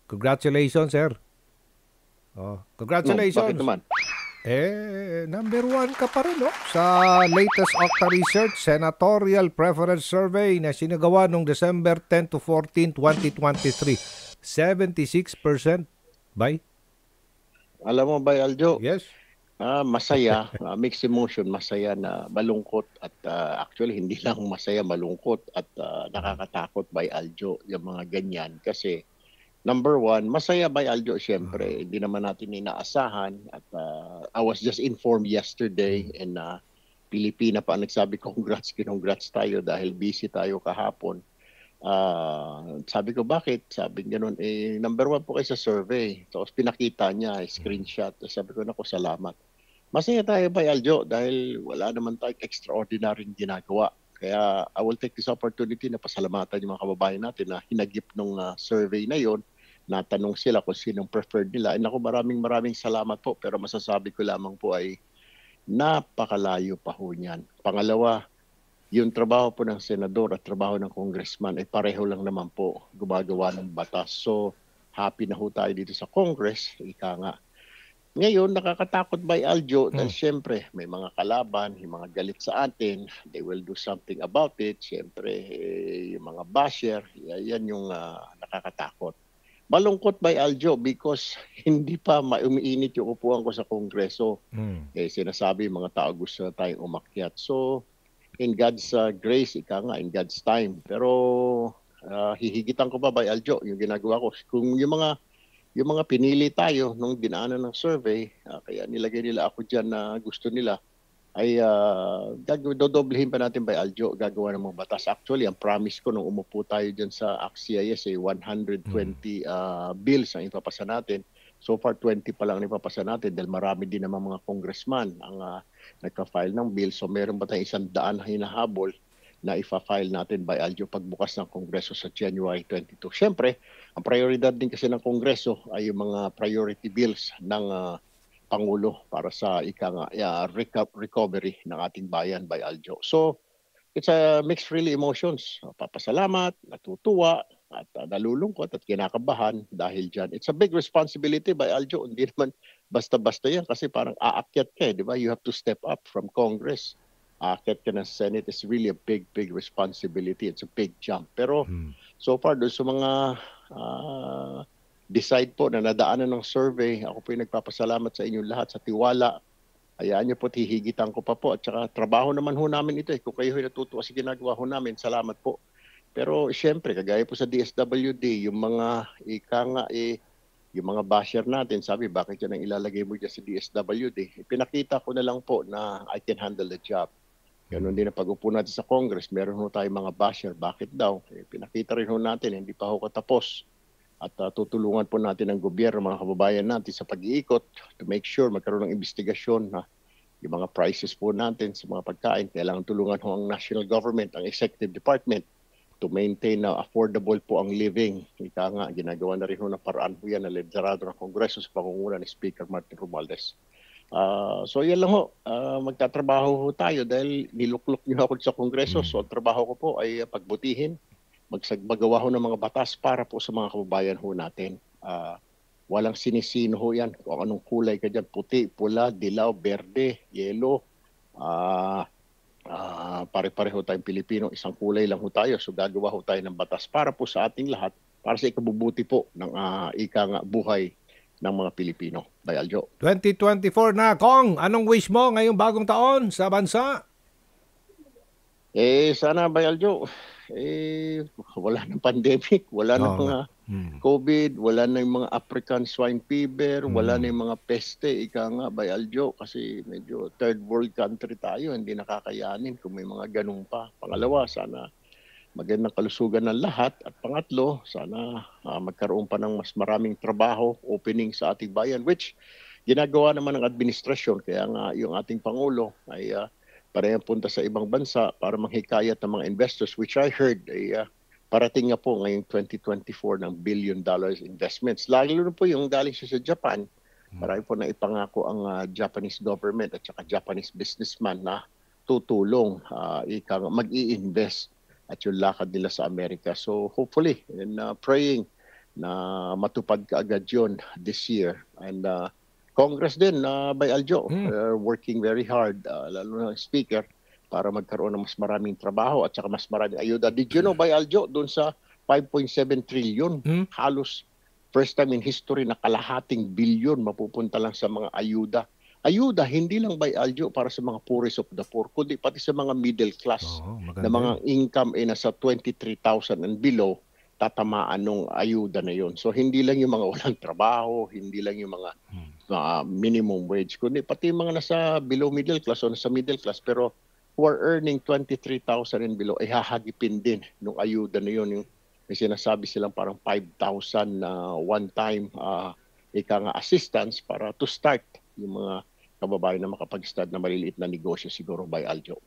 Congratulations, sir. Oh, No, bakit congratulations. naman? Number one ka pa rin, no? Sa latest Okta Research Senatorial Preference Survey na sinagawa noong December 10 to 14, 2023. 76% by? Alam mo ba, Aljo, Yes. masaya, mixed emotion, masaya na malungkot at actually hindi lang masaya, malungkot at nakakatakot by Aljo yung mga ganyan kasi number one, masaya by Aljo siyempre, hindi naman natin inaasahan at I was just informed yesterday and Pilipina pa ang nagsabi congrats tayo dahil busy tayo kahapon. Sabi ko, bakit? Sabi ganun, number one po kayo sa survey. Tapos pinakita niya, screenshot. Sabi ko, naku, salamat. Masaya tayo by Aljo dahil wala naman tayong extraordinary ginagawa. Kaya I will take this opportunity na pasalamatan yung mga kababayan natin na hinagip nung survey na yon. Natanong sila kung sinong preferred nila. Naku, maraming salamat po. Pero masasabi ko lamang po ay napakalayo pa ho niyan. Pangalawa, yung trabaho po ng senador at trabaho ng congressman ay pareho lang naman po gumagawa ng batas. So, happy na ho tayo dito sa Congress, ika nga. Ngayon, nakakatakot by Aljo dahil siyempre may mga kalaban, yung mga galit sa atin, they will do something about it. Siyempre, yung mga basher, yan yung nakakatakot. Malungkot by Aljo because hindi pa umiinit yung upuan ko sa Kongreso. Sinasabi mga tao gusto na tayong umakyat. So, in God's grace, ika nga, in God's time. Pero hihigitan ko pa by Aljo yung ginagawa ko. Kung yung mga pinili tayo nung dinaanan ng survey, kaya nilagay nila ako dyan na gusto nila, ay dodoblehin pa natin by Aljo, gagawa ng mga batas. Actually, ang promise ko nung umupo tayo dyan sa ACT-CIS ay 120 bills ang ipapasa natin. So far, 20 pa lang ang ipapasa natin dahil marami din naman mga congressman ang nagka-file ng bill. So meron ba tayong 100 na hinahabol na ifa-file natin by Aljo pagbukas ng Kongreso sa January 22. Siyempre, ang prioridad din kasi ng Kongreso ay yung mga priority bills ng Pangulo para sa recovery ng ating bayan by Aljo. So, it's a mixed really emotions. Papasalamat, natutuwa, at nalulungkot at kinakabahan dahil dyan. It's a big responsibility by Aljo. Hindi naman basta-basta yan kasi parang aakyat ka di ba? You have to step up from Congress. Aakyat ka ng Senate is really a big responsibility. It's a big jump. Pero so far, doon sa mga decide po na nadaanan ng survey, ako po yung nagpapasalamat sa inyong lahat sa tiwala. Hayaan niyo po, hihigitan ko pa po. At saka trabaho naman ho namin ito. Kung kayo natutuwa sa ginagawa ho namin, salamat po. Pero siyempre, kagaya po sa DSWD, yung mga yung mga basher natin, sabi, bakit yan ang ilalagay mo dyan sa DSWD? Pinakita ko na lang po na I can handle the job. Ganun din na pag-upo natin sa Congress, meron ho tayong mga basher. Bakit daw? Pinakita rin ho natin, hindi pa ho katapos. At tutulungan po natin ang gobyerno, mga kababayan natin sa pag-iikot to make sure magkaroon ng investigasyon na yung mga prices po natin sa mga pagkain. Kailangan tulungan ho ang national government, ang executive department to maintain na affordable po ang living. Ika nga, ginagawa na rin ho ng paraan po yan na liderado ng Kongreso sa pangunguna ni Speaker Martin Romualdez. So yan lang ho, magtatrabaho ho tayo dahil niluklok niyo ako sa Kongreso. So ang trabaho ko po ay pagbutihin, magsagmagawa ho ng mga batas para po sa mga kababayan ho natin. Walang sinisino ho yan. Kung anong kulay ka dyan, puti, pula, dilaw, berde, yelo, pare-pareho tayong Pilipino, isang kulay lang ho tayo. So gagawa ho tayo ng batas para po sa ating lahat, para sa ikabubuti po ng buhay ng mga Pilipino. Bay Aljo. 2024 na, Kong. Anong wish mo ngayong bagong taon sa bansa? Sana Bay Aljo, wala ng pandemic, wala ng mga COVID, wala na yung mga African swine fever, wala na yung mga peste, ika nga Bay Aljo, kasi medyo third world country tayo, hindi nakakayanin kung may mga ganun pa. Pangalawa, sana magandang kalusugan ng lahat. At pangatlo, sana magkaroon pa ng mas maraming trabaho, opening sa ating bayan, which ginagawa naman ng administrasyon. Kaya nga yung ating Pangulo ay parehong punta sa ibang bansa para manghikayat ng mga investors, which I heard ay parating nga po ngayong 2024 ng $1 billion investments. Lalo na po yung galing siya sa Japan. Marami po na ipangako ang Japanese government at saka Japanese businessman na tutulong, mag-i-invest at yung lakad nila sa Amerika. So hopefully, and praying na matupad kaagad yun this year. And Congress din, by Aljo, working very hard, lalo na speaker, para magkaroon ng mas maraming trabaho at saka mas maraming ayuda. Did you know, by Aljo, doon sa 5.7 trillion, halos first time in history na kalahating bilyon mapupunta lang sa mga ayuda. Ayuda, hindi lang by Aljo para sa mga poorest of the poor, kundi pati sa mga middle class na mga income ay nasa 23,000 and below, tatamaan ng ayuda na yon. So hindi lang yung mga walang trabaho, hindi lang yung mga minimum wage, kundi pati yung mga nasa below middle class o nasa middle class pero who are earning 23,000 and below, ay hahagipin din ng ayuda na yon. Yung may sinasabi silang parang 5,000 na one-time assistance para to start yung mga kababayan na makapag-start na maliliit na negosyo siguro by Aljo.